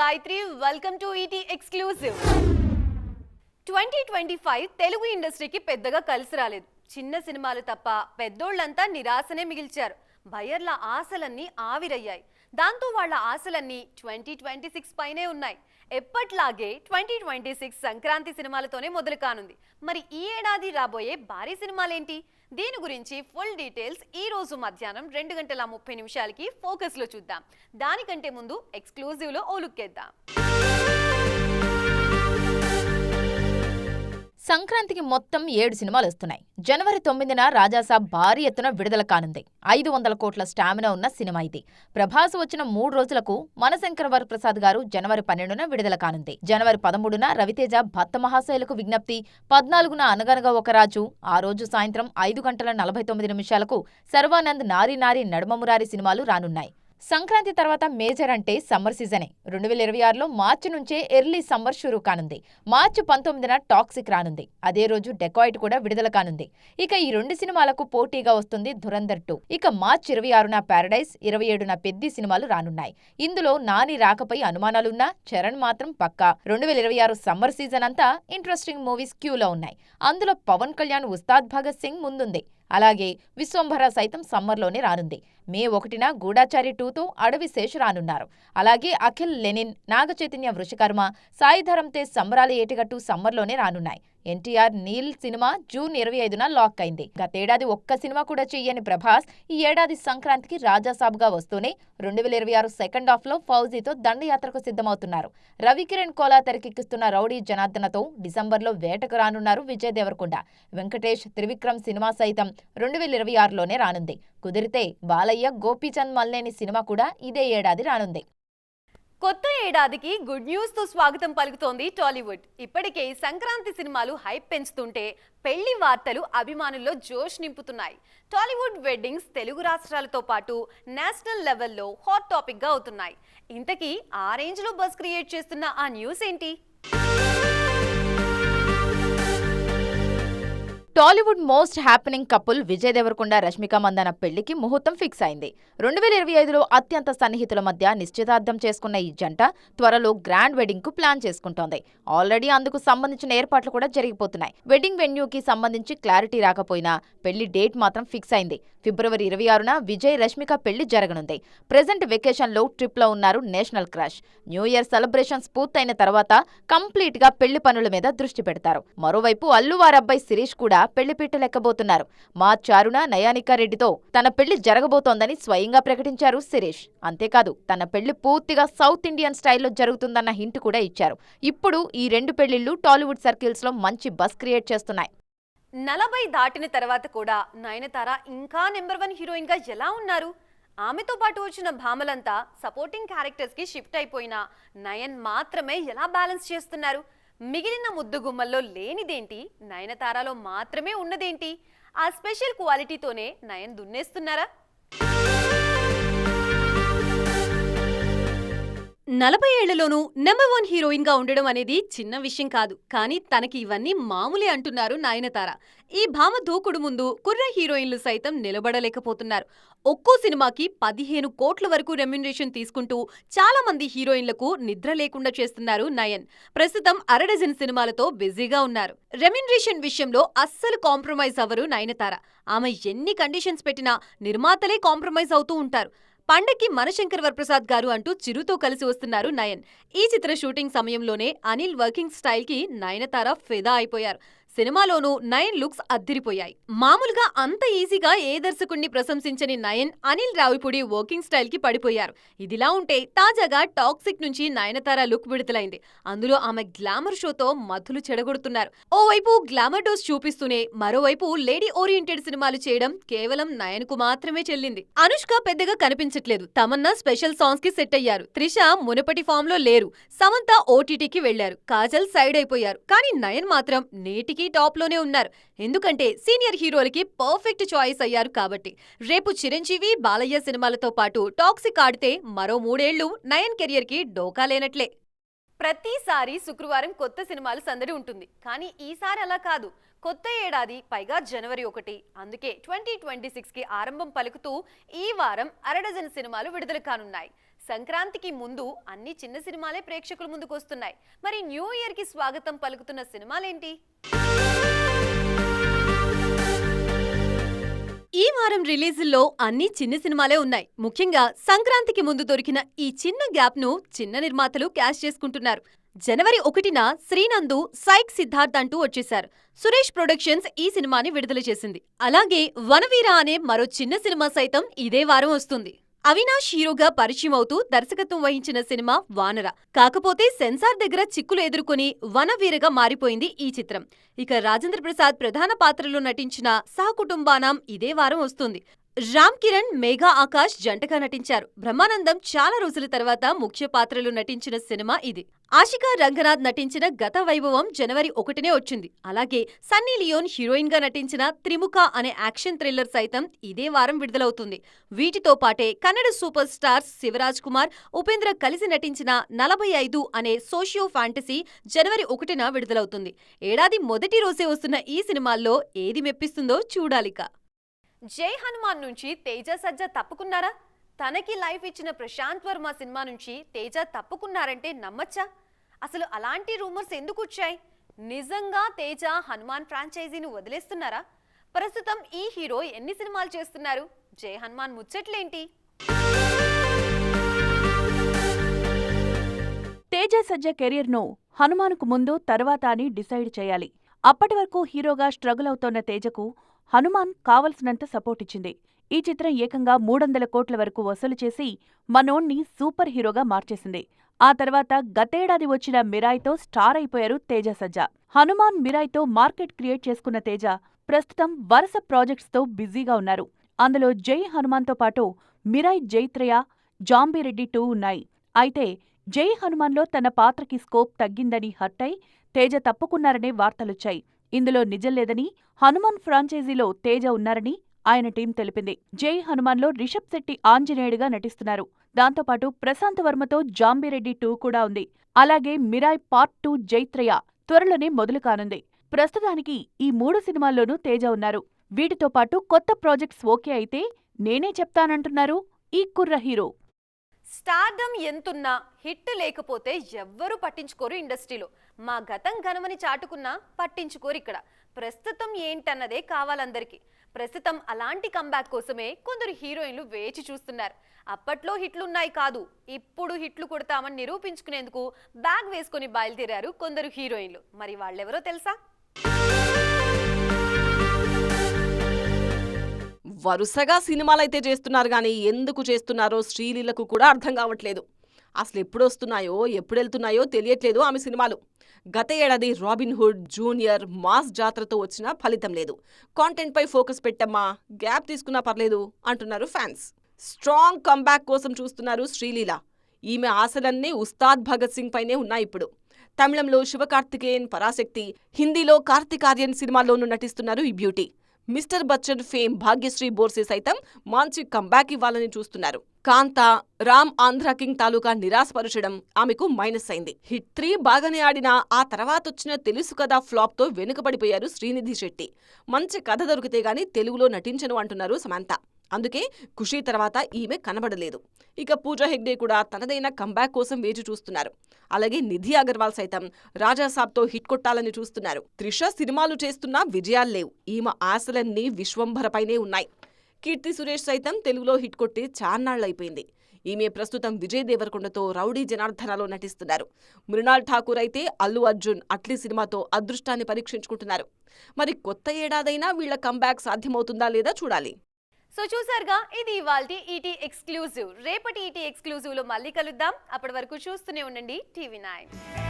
Gayatri. Welcome to ET Exclusive. 2025 Telugu ఇండస్ట్రీకి పెద్దగా కలిసి రాలేదు. చిన్న సినిమాలు తప్ప పెద్దోళ్ళంతా నిరాశనే మిగిల్చారు. బయర్ల ఆశలన్నీ ఆవిరయ్యాయి. దాంతో వాళ్ళ ఆశలన్నీ 2026 పైనే ఉన్నాయి. ఎప్పట్లాగే 2026 సంక్రాంతి సినిమాలతోనే మొదలు కానుంది. మరి ఈ ఏడాది రాబోయే భారీ సినిమాలేంటి? దీని గురించి ఫుల్ డీటెయిల్స్ ఈ రోజు మధ్యాహ్నం 2:30 ఫోకస్ లో చూద్దాం. దానికంటే ముందు ఎక్స్క్లూజివ్ లో ఓ లుక్ వేద్దాం. సంక్రాంతికి మొత్తం 7 సినిమాలు వస్తున్నాయి. జనవరి 9న రాజాసాబ్ భారీ ఎత్తున విడుదల కానుంది. 500 కోట్ల స్టామినా ఉన్న సినిమా ఇది. ప్రభాస్ వచ్చిన 3 రోజులకు మనశంకర వరప్రసాద్ గారు జనవరి 12న విడుదల కానుంది. జనవరి 13న రవితేజ భక్త మహాశయులకు విజ్ఞప్తి, 14న అనగనగా ఒక రాజు, ఆ రోజు సాయంత్రం 5:49 శర్వానంద్ నారీ నారీ నడుమమురారి సినిమాలు రానున్నాయి. సంక్రాంతి తర్వాత మేజర్ అంటే సమ్మర్ సీజనే. 2026లో మార్చి నుంచే ఎర్లీ సమ్మర్ షురూ కానుంది. మార్చి 19న టాక్సిక్ రానుంది. అదే రోజు డెకాయిట్ కూడా విడుదల కానుంది. ఇక ఈ 2 సినిమాలకు పోటీగా వస్తుంది ధురంధర్ 2. ఇక మార్చి 26న ప్యారడైజ్, 27న పెద్ది సినిమాలు రానున్నాయి. ఇందులో నాని రాకపై అనుమానాలున్నా చరణ్ మాత్రం పక్కా. 2026 సమ్మర్ సీజన్ అంతా ఇంట్రెస్టింగ్ మూవీస్ క్యూలో ఉన్నాయి. అందులో పవన్ కళ్యాణ్ ఉస్తాద్ భగత్ సింగ్ ముందుంది. అలాగే విశ్వంభర సైతం సమ్మర్లోనే రానుంది. మే 1న గూఢాచారి 2తో అడవి శేష్ రానున్నారు. అలాగే అఖిల్ లెనిన్, నాగచైతన్య వృషకర్మ, సాయిధరం తేజ్ సంబరాల ఏటిగట్టు సమ్మర్లోనే రానున్నాయి. ఎన్టీఆర్ నీల్ సినిమా జూన్ 25న లాక్ అయింది. గతేడాది ఒక్క సినిమా కూడా చెయ్యని ప్రభాస్ ఈ ఏడాది సంక్రాంతికి రాజాసాబ్గా వస్తూనే 2026 సెకండ్ హాఫ్లో ఫౌజీతో దండయాత్రకు సిద్ధమవుతున్నారు. రవికిరణ్ కోలా తెరకెక్కిస్తున్న రౌడీ జనార్దనతో డిసెంబర్లో వేటకు రానున్నారు విజయ్ దేవరకొండ. వెంకటేష్, త్రివిక్రమ్ సినిమా సైతం 2026లోనే రానుంది. కుదిరితే బాలయ్య, గోపీచంద్ మల్లేని సినిమా కూడా ఇదే ఏడాది రానుంది. కొత్త ఏడాదికి గుడ్ న్యూస్ తో స్వాగతం పలుకుతోంది టాలీవుడ్. ఇప్పటికే సంక్రాంతి సినిమాలు హైప్ పెంచుతుంటే పెళ్లి వార్తలు అభిమానుల్లో జోష్ నింపుతున్నాయి. టాలీవుడ్ వెడ్డింగ్స్ తెలుగు రాష్ట్రాలతో పాటు నేషనల్ లెవెల్లో హాట్ టాపిక్ గా అవుతున్నాయి. ఇంతకీ ఆ రేంజ్ లో బజ్ క్రియేట్ చేస్తున్న ఆ న్యూస్ ఏంటి? Tollywood most happening couple Vijay Deverakonda, Rashmika Mandanna పెళ్లికి ముహూర్తం ఫిక్స్ అయింది. 2025లో అత్యంత సన్నిహితుల మధ్య నిశ్చితార్థం చేసుకున్న ఈ జంట త్వరలో గ్రాండ్ వెడ్డింగ్ కు ప్లాన్ చేసుకుంటోంది. ఆల్రెడీ అందుకు సంబంధించిన ఏర్పాట్లు కూడా జరిగిపోతున్నాయి. వెడ్డింగ్ వెన్యూకి సంబంధించి క్లారిటీ రాకపోయినా పెళ్లి డేట్ మాత్రం ఫిక్స్ అయింది. ఫిబ్రవరి 26న విజయ్, రష్మిక పెళ్లి జరగనుంది. ప్రెజెంట్ వెకేషన్ లో ట్రిప్ లో ఉన్నారు national crush. New year celebrations పూర్తయిన తర్వాత కంప్లీట్ గా పెళ్లి పనుల మీద దృష్టి పెడతారు. మరోవైపు అల్లు వారబ్బాయి శిరీష్ కూడా పెళ్లిపీట లెక్కబోతున్నారు. మార్చి 6న నయానికా రెడ్డితో తన పెళ్లి జరగబోతోందని స్వయంగా ప్రకటించారు శిరీష్. అంతేకాదు తన పెళ్లి పూర్తిగా సౌత్ ఇండియన్ స్టైల్లో జరుగుతుందన్న హింట్ కూడా ఇచ్చారు. ఇప్పుడు ఈ 2 పెళ్లిళ్లు టాలీవుడ్ సర్కిల్స్ లో మంచి బజ్ క్రియేట్ చేస్తున్నాయి. 40 దాటిన తర్వాత కూడా నయనతార ఇంకా నెంబర్ 1 హీరోయిన్ గా ఎలా ఉన్నారు? ఆమెతో పాటు వచ్చిన భామలంతా సపోర్టింగ్ క్యారెక్టర్స్ కి షిఫ్ట్ అయిపోయినా నయన్ మాత్రమే ఎలా బ్యాలెన్స్ చేస్తున్నారు? మిగిలిన ముద్దుగుమ్మల్లో లేనిదేంటి? నయనతారలో మాత్రమే ఉన్నదేంటి? ఆ స్పెషల్ క్వాలిటీతోనే నయన్ దున్నేస్తున్నారా? 40 ఏళ్లలోనూ నెంబర్ 1 హీరోయిన్ గా ఉండడం అనేది చిన్న విషయం కాదు. కానీ తనకి ఇవన్నీ మామూలే అంటున్నారు నయనతార. ఈ భామ దూకుడు ముందు కుర్ర హీరోయిన్లు సైతం నిలబడలేకపోతున్నారు. ఒక్కో సినిమాకి 15 కోట్ల వరకు రెమ్యునరేషన్ తీసుకుంటూ చాలా మంది హీరోయిన్లకు నిద్ర లేకుండా చేస్తున్నారు నయన్. ప్రస్తుతం 6 సినిమాలతో బిజీగా ఉన్నారు. రెమ్యునరేషన్ విషయంలో అస్సలు కాంప్రమైజ్ అవ్వరు నయనతార. ఆమె ఎన్ని కండిషన్స్ పెట్టినా నిర్మాతలే కాంప్రమైజ్ అవుతూ ఉంటారు. పండక్కి మనశంకర్ వరప్రసాద్ గారు అంటూ చిరుతో కలిసి వస్తున్నారు నయన్. ఈ చిత్ర షూటింగ్ సమయంలోనే అనిల్ వర్కింగ్ స్టైల్ కి నయనతార ఫిదా అయిపోయారు. సినిమాలోనూ నయన్ లుక్స్ అద్దిరిపోయాయి. మామూలుగా అంత ఈజీగా ఏ దర్శకుడిని ప్రశంసించని నయన్ అనిల్ రావిపూడి వర్కింగ్ స్టైల్ కి పడిపోయారు. ఇదిలా ఉంటే తాజాగా టాక్సిక్ నుంచి నయనతార లుక్ విడుదలైంది. అందులో ఆమె గ్లామర్ షోతో మధులు చెడగొడుతున్నారు. ఓవైపు గ్లామర్ డోస్ చూపిస్తూనే మరోవైపు లేడీ ఓరియంటెడ్ సినిమాలు చేయడం కేవలం నయన్ కు మాత్రమే చెల్లింది. అనుష్క పెద్దగా కనిపించట్లేదు. తమన్నా స్పెషల్ సాంగ్స్ కి సెట్ అయ్యారు. త్రిష మునుపటి ఫామ్ లో లేరు. సమంత ఓటీటీకి వెళ్లారు. కాజల్ సైడ్ అయిపోయారు. కానీ నయన్ మాత్రం నేటికి టాప్ లోనే ఉన్నారు. ఎందుకంటే సీనియర్ హీరోలకి పర్ఫెక్ట్ చాయిస్ అయ్యారు కాబట్టి. రేపు చిరంజీవి, బాలయ్య సినిమాలతో పాటు టాక్సిక్ ఆడితే మరో 3 ఏళ్లు నయన్ కెరియర్ కి డోకా లేనట్లే. ప్రతిసారి శుక్రవారం కొత్త సినిమాలు సందడి ఉంటుంది. కానీ ఈసారి అలా కాదు. కొత్త ఏడాది, పైగా జనవరి 1. అందుకే 2026కి ఆరంభం పలుకుతూ ఈ వారం 6 సినిమాలు విడుదల కానున్నాయి. సంక్రాంతికి ముందు అన్ని చిన్న సినిమాలే ప్రేక్షకుల ముందుకు వస్తున్నాయి. మరి న్యూ ఇయర్ కి స్వాగతం పలుకుతున్న సినిమాలేంటి? ఈ వారం రిలీజుల్లో అన్ని చిన్న సినిమాలే ఉన్నాయి. ముఖ్యంగా సంక్రాంతికి ముందు దొరికిన ఈ చిన్న గ్యాప్ ను చిన్న నిర్మాతలు క్యాష్ చేసుకుంటున్నారు. జనవరి 1న శ్రీనందు, సైక్ సిద్ధార్థ్ అంటూ వచ్చేశారు. సురేష్ ప్రొడక్షన్స్ ఈ సినిమాని విడుదల చేసింది. అలాగే వనవీర అనే మరో చిన్న సినిమా సైతం ఇదే వారం వస్తుంది. అవినాష్ హీరోగా పరిచయం అవుతూ దర్శకత్వం వహించిన సినిమా వానర. కాకపోతే సెన్సార్ దగ్గర చిక్కులు ఎదుర్కొని వనవీరగా మారిపోయింది ఈ చిత్రం. ఇక రాజేంద్ర ప్రసాద్ ప్రధాన పాత్రలో నటించిన సహకుటుంబానాం ఇదే వారం వస్తుంది. రామ్ కిరణ్, మేఘా ఆకాష్ జంటగా నటించారు. బ్రహ్మానందం చాలా రోజుల తర్వాత ముఖ్య పాత్రలో నటించిన సినిమా ఇది. ఆశికా రంగనాథ్ నటించిన గత వైభవం జనవరి 1నే వచ్చింది. అలాగే సన్నీ లియోన్ హీరోయిన్ గా నటించిన త్రిముఖ అనే యాక్షన్ థ్రిల్లర్ సైతం ఇదే వారం విడుదలవుతుంది. వీటితో పాటే కన్నడ సూపర్ స్టార్స్ శివరాజ్ కుమార్, ఉపేంద్ర కలిసి నటించిన 45 అనే సోషియో ఫ్యాంటసీ జనవరి 1న విడుదలవుతుంది. ఏడాది మొదటి రోజే వస్తున్న ఈ సినిమాల్లో ఏది మెప్పిస్తుందో చూడాలిక. జై హనుమాన్ నుంచి తేజ సజ్జా తప్పుకున్నారా? తనకి లైఫ్ ఇచ్చిన ప్రశాంత్ వర్మ సినిమా నుంచి తేజ తప్పుకున్నారంటే నమ్మచ్చా? అసలు అలాంటి రూమర్స్ ఎందుకు వచ్చాయి? నిజంగా తేజ హనుమాన్ ఫ్రాంచైజీని వదిలేస్తున్నారా? ప్రస్తుతం ఈ హీరో ఎన్ని సినిమాలు చేస్తున్నారు? జై హనుమాన్ ముచ్చట్లేంటి? తేజ సజ్జా కెరీర్ను హనుమాన్కు ముందు తర్వాత అని డిసైడ్ చేయాలి. అప్పటి వరకు హీరోగా స్ట్రగుల్ అవుతోన్న తేజకు హనుమాన్ కావలసినంత సపోర్ట్ ఇచ్చింది. ఈ చిత్రం ఏకంగా 300 కోట్ల వరకు వసూలు చేసి మనోణ్ణి సూపర్ హీరోగా మార్చేసింది. ఆ తర్వాత గతేడాది వచ్చిన మిరాయ్తో స్టార్ అయిపోయారు తేజ సజ్జా. హనుమాన్, మిరాయ్తో మార్కెట్ క్రియేట్ చేసుకున్న తేజ ప్రస్తుతం వరుస ప్రాజెక్ట్స్తో బిజీగా ఉన్నారు. అందులో జై హనుమాన్తో పాటు మిరాయ్ జైత్రయ, జాంబీరెడ్డి 2 ఉన్నాయి. అయితే జై హనుమాన్లో తన పాత్రకి స్కోప్ తగ్గిందని హర్ట్ అయి తేజ తప్పుకున్నారనే వార్తలొచ్చాయి. ఇందులో నిజం లేదని, హనుమాన్ ఫ్రాంచైజీలో తేజ ఉన్నారని ఆయన టీం తెలిపింది. జై హనుమాన్లో రిషబ్ శెట్టి ఆంజనేయుడిగా నటిస్తున్నారు. దాంతోపాటు ప్రశాంత్ వర్మతో జాంబీరెడ్డి 2 కూడా ఉంది. అలాగే మిరాయ్ పార్ట్ 2 జైత్రయ త్వరలోనే మొదలు కానుంది. ప్రస్తుతానికి ఈ 3 సినిమాల్లోనూ తేజ ఉన్నారు. వీటితో పాటు కొత్త ప్రాజెక్ట్స్ ఓకే అయితే నేనే చెప్తానంటున్నారు ఈ కుర్ర హీరో. స్టార్డమ్ ఎంతున్నా హిట్ లేకపోతే ఎవ్వరూ పట్టించుకోరు ఇండస్ట్రీలో. మా గతం ఘనమని చాటుకున్నా పట్టించుకోరు ఇక్కడ. ప్రస్తుతం ఏంటన్నదే కావాలందరికీ. ప్రస్తుతం అలాంటి కంబ్యాక్ కోసమే కొందరు హీరోయిన్లు వేచి చూస్తున్నారు. అప్పట్లో హిట్లున్నాయి కాదు, ఇప్పుడు హిట్లు కొడతామని నిరూపించుకునేందుకు బ్యాగ్ వేసుకుని బయలుదేరారు కొందరు హీరోయిన్లు. మరి వాళ్ళెవరో తెలుసా? వరుసగా సినిమాలైతే చేస్తున్నారు కానీ ఎందుకు చేస్తున్నారో శ్రీలీలకు కూడా అర్థం కావట్లేదు. అసలు ఎప్పుడు వస్తున్నాయో ఎప్పుడు వెళ్తున్నాయో తెలియట్లేదు ఆమె సినిమాలు. గత ఏడాది రాబిన్హుడ్, జూనియర్, మాస్ జాతరతో వచ్చినా ఫలితం లేదు. కాంటెంట్పై ఫోకస్ పెట్టమ్మా, గ్యాప్ తీసుకున్నా పర్లేదు అంటున్నారు ఫ్యాన్స్. స్ట్రాంగ్ కంబ్యాక్ కోసం చూస్తున్నారు శ్రీలీల. ఈమె ఆశలన్నీ ఉస్తాద్ భగత్ సింగ్ పైనే ఉన్నాయి ఇప్పుడు. తమిళంలో శివకార్తికేయన్, పరాశక్తి, హిందీలో కార్తికార్యన్ సినిమాల్లోనూ నటిస్తున్నారు ఈ beauty. Mister Bachchan fame Bhagyashree Borse సైతం మంచి కంబ్యాక్ ఇవ్వాలని చూస్తున్నారు. కాంతా, రామ్ ఆంధ్ర కింగ్ తాలూకా నిరాశపరచడం ఆమెకు మైనస్ అయింది. హిట్ 3 బాగానే ఆడినా ఆ తర్వాతొచ్చిన తెలుసు కదా ఫ్లాప్తో వెనుకబడిపోయారు శ్రీనిధి శెట్టి. మంచి కథ దొరికితే గానీ తెలుగులో నటించను అంటున్నారు సమంత. అందుకే ఖుషీ తర్వాత ఈమె కనబడలేదు. ఇక పూజా హెగ్డే కూడా తనదైన కంబ్యాక్ కోసం వేచి చూస్తున్నారు. అలాగే నిధి అగర్వాల్ సైతం రాజాసాబ్తో హిట్ కొట్టాలని చూస్తున్నారు. త్రిష సినిమాలు చేస్తున్నా విజయాల్లేవు. ఈమె ఆశలన్నీ విశ్వంభరపైనే ఉన్నాయి. కీర్తి సురేష్ సైతం తెలుగులో హిట్ కొట్టి చాన్నాళ్లైపోయింది. ఈమె ప్రస్తుతం విజయ్ దేవరకొండతో రౌడీ జనార్దనలో నటిస్తున్నారు. మృణాల్ ఠాకూర్ అయితే అల్లు అర్జున్ అట్లీ సినిమాతో అదృష్టాన్ని పరీక్షించుకుంటున్నారు. మరి కొత్త ఏడాదైనా వీళ్ల కంబ్యాక్ సాధ్యమవుతుందా లేదా చూడాలి. సో చూసారుగా, ఇది ఇవాల్టి ఈటీ ఎక్స్క్లూజివ్. రేపటి ఈటీ ఎక్స్క్లూజివ్ లో మళ్ళీ కలుద్దాం. అప్పటి వరకు చూస్తూనే ఉండండి టీవీ 9.